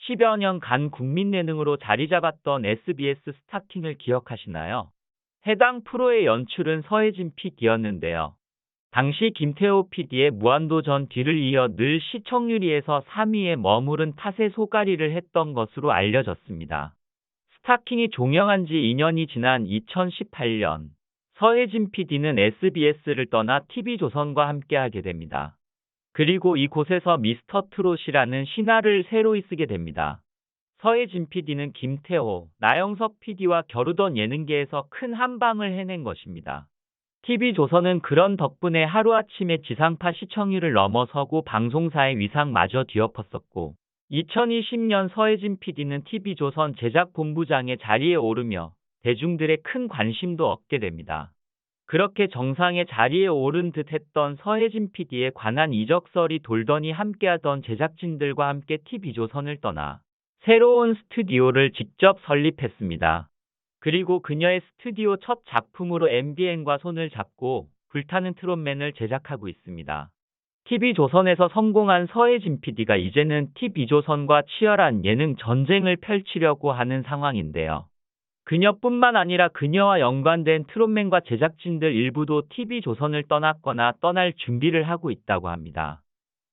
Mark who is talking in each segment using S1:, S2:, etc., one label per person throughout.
S1: 10여 년간 국민 예능으로 자리 잡았던 SBS 스타킹을 기억하시나요? 해당 프로의 연출은 서혜진 PD였는데요. 당시 김태호 PD의 무한도전 뒤를 이어 늘 시청률 2에서 3위에 머무른 탓에 소가리를 했던 것으로 알려졌습니다. 스타킹이 종영한 지 2년이 지난 2018년, 서혜진 PD는 SBS를 떠나 TV조선과 함께하게 됩니다. 그리고 이곳에서 미스터 트롯이라는 신화를 새로이 쓰게 됩니다. 서혜진 PD는 김태호, 나영석 PD와 겨루던 예능계에서 큰 한방을 해낸 것입니다. TV조선은 그런 덕분에 하루아침에 지상파 시청률을 넘어서고 방송사의 위상마저 뒤엎었었고, 2020년 서혜진 PD는 TV조선 제작본부장의 자리에 오르며 대중들의 큰 관심도 얻게 됩니다. 그렇게 정상의 자리에 오른 듯 했던 서혜진 PD에 관한 이적설이 돌더니 함께하던 제작진들과 함께 TV조선을 떠나 새로운 스튜디오를 직접 설립했습니다. 그리고 그녀의 스튜디오 첫 작품으로 MBN과 손을 잡고 불타는 트롯맨을 제작하고 있습니다. TV조선에서 성공한 서혜진 PD가 이제는 TV조선과 치열한 예능 전쟁을 펼치려고 하는 상황인데요. 그녀뿐만 아니라 그녀와 연관된 트롯맨과 제작진들 일부도 TV조선을 떠났거나 떠날 준비를 하고 있다고 합니다.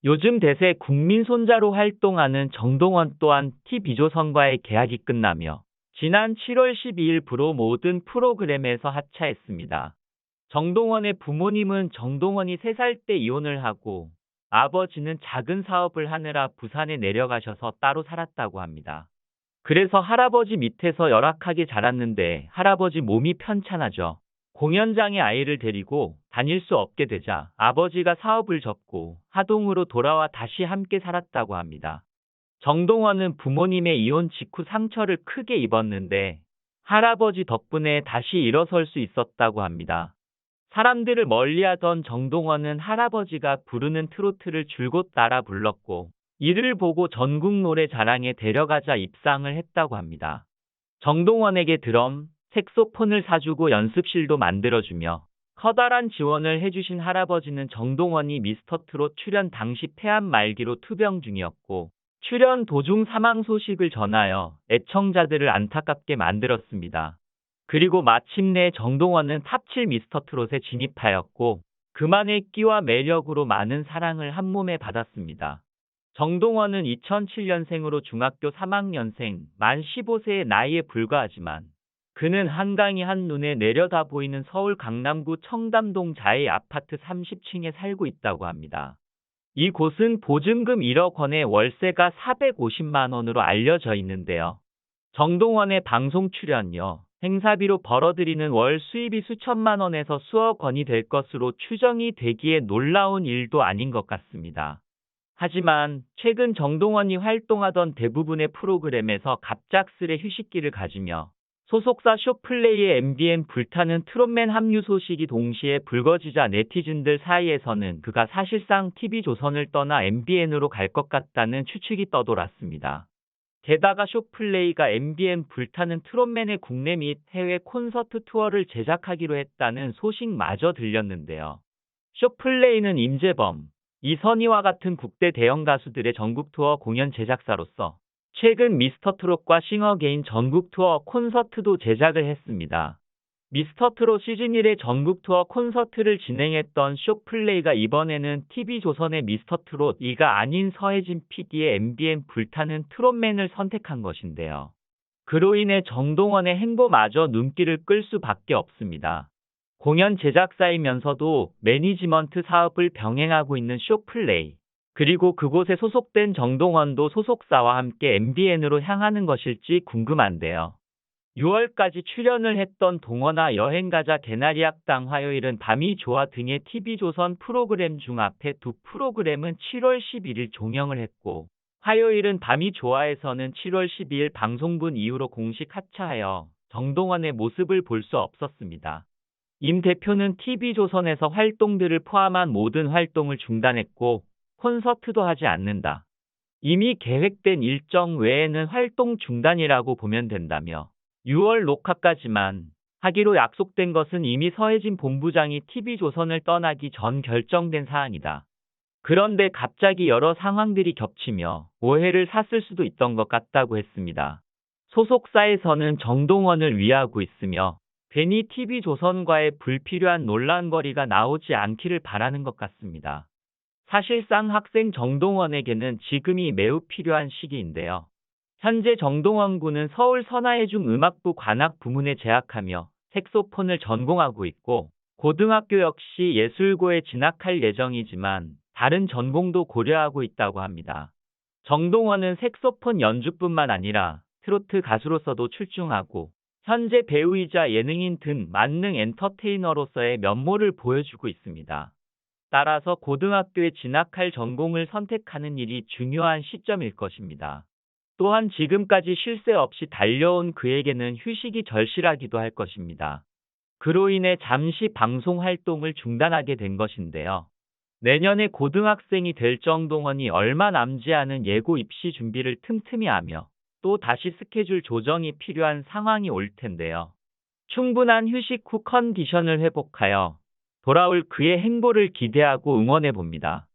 S1: 요즘 대세 국민 손자로 활동하는 정동원 또한 TV조선과의 계약이 끝나며 지난 7월 12일 프로 모든 프로그램에서 하차했습니다. 정동원의 부모님은 정동원이 3살 때 이혼을 하고 아버지는 작은 사업을 하느라 부산에 내려가셔서 따로 살았다고 합니다. 그래서 할아버지 밑에서 열악하게 자랐는데 할아버지 몸이 편찮아져 공연장에 아이를 데리고 다닐 수 없게 되자 아버지가 사업을 접고 하동으로 돌아와 다시 함께 살았다고 합니다. 정동원은 부모님의 이혼 직후 상처를 크게 입었는데 할아버지 덕분에 다시 일어설 수 있었다고 합니다. 사람들을 멀리하던 정동원은 할아버지가 부르는 트로트를 줄곧 따라 불렀고 이를 보고 전국 노래자랑에 데려가자 입상을 했다고 합니다. 정동원에게 드럼, 색소폰을 사주고 연습실도 만들어주며 커다란 지원을 해주신 할아버지는 정동원이 미스터트롯 출연 당시 폐암 말기로 투병 중이었고 출연 도중 사망 소식을 전하여 애청자들을 안타깝게 만들었습니다. 그리고 마침내 정동원은 탑7 미스터트롯에 진입하였고 그만의 끼와 매력으로 많은 사랑을 한몸에 받았습니다. 정동원은 2007년생으로 중학교 3학년생, 만 15세의 나이에 불과하지만 그는 한강이 한눈에 내려다 보이는 서울 강남구 청담동 자의 아파트 30층에 살고 있다고 합니다. 이곳은 보증금 1억 원에 월세가 450만 원으로 알려져 있는데요. 정동원의 방송 출연료, 행사비로 벌어들이는 월 수입이 수천만 원에서 수억 원이 될 것으로 추정이 되기에 놀라운 일도 아닌 것 같습니다. 하지만 최근 정동원이 활동하던 대부분의 프로그램에서 갑작스레 휴식기를 가지며 소속사 쇼플레이의 MBN 불타는 트롯맨 합류 소식이 동시에 불거지자 네티즌들 사이에서는 그가 사실상 TV조선을 떠나 MBN으로 갈 것 같다는 추측이 떠돌았습니다. 게다가 쇼플레이가 MBN 불타는 트롯맨의 국내 및 해외 콘서트 투어를 제작하기로 했다는 소식마저 들렸는데요. 쇼플레이는 임재범, 이선희와 같은 국대 대형 가수들의 전국 투어 공연 제작사로서 최근 미스터트롯과 싱어게인 전국 투어 콘서트도 제작을 했습니다. 미스터트롯 시즌1의 전국 투어 콘서트를 진행했던 쇼플레이가 이번에는 TV조선의 미스터트롯 2가 아닌 서혜진 PD의 MBN 불타는 트롯맨을 선택한 것인데요. 그로 인해 정동원의 행보마저 눈길을 끌 수밖에 없습니다. 공연 제작사이면서도 매니지먼트 사업을 병행하고 있는 쇼플레이, 그리고 그곳에 소속된 정동원도 소속사와 함께 MBN으로 향하는 것일지 궁금한데요. 6월까지 출연을 했던 동원아 여행가자 개나리 학당 화요일은 밤이 좋아 등의 TV조선 프로그램 중 앞에 두 프로그램은 7월 11일 종영을 했고 화요일은 밤이 좋아에서는 7월 12일 방송분 이후로 공식 하차하여 정동원의 모습을 볼 수 없었습니다. 임 대표는 TV조선에서 활동들을 포함한 모든 활동을 중단했고 콘서트도 하지 않는다. 이미 계획된 일정 외에는 활동 중단이라고 보면 된다며 6월 녹화까지만 하기로 약속된 것은 이미 서혜진 본부장이 TV조선을 떠나기 전 결정된 사안이다. 그런데 갑자기 여러 상황들이 겹치며 오해를 샀을 수도 있던 것 같다고 했습니다. 소속사에서는 정동원을 위하고 있으며 괜히 TV조선과의 불필요한 논란거리가 나오지 않기를 바라는 것 같습니다. 사실상 학생 정동원에게는 지금이 매우 필요한 시기인데요. 현재 정동원 군은 서울 선화예중 음악부 관악 부문에 재학하며 색소폰을 전공하고 있고 고등학교 역시 예술고에 진학할 예정이지만 다른 전공도 고려하고 있다고 합니다. 정동원은 색소폰 연주뿐만 아니라 트로트 가수로서도 출중하고 현재 배우이자 예능인 등 만능 엔터테이너로서의 면모를 보여주고 있습니다. 따라서 고등학교에 진학할 전공을 선택하는 일이 중요한 시점일 것입니다. 또한 지금까지 쉴 새 없이 달려온 그에게는 휴식이 절실하기도 할 것입니다. 그로 인해 잠시 방송 활동을 중단하게 된 것인데요. 내년에 고등학생이 될 정동원이 얼마 남지 않은 예고 입시 준비를 틈틈이 하며 또 다시 스케줄 조정이 필요한 상황이 올 텐데요. 충분한 휴식 후 컨디션을 회복하여 돌아올 그의 행보를 기대하고 응원해 봅니다.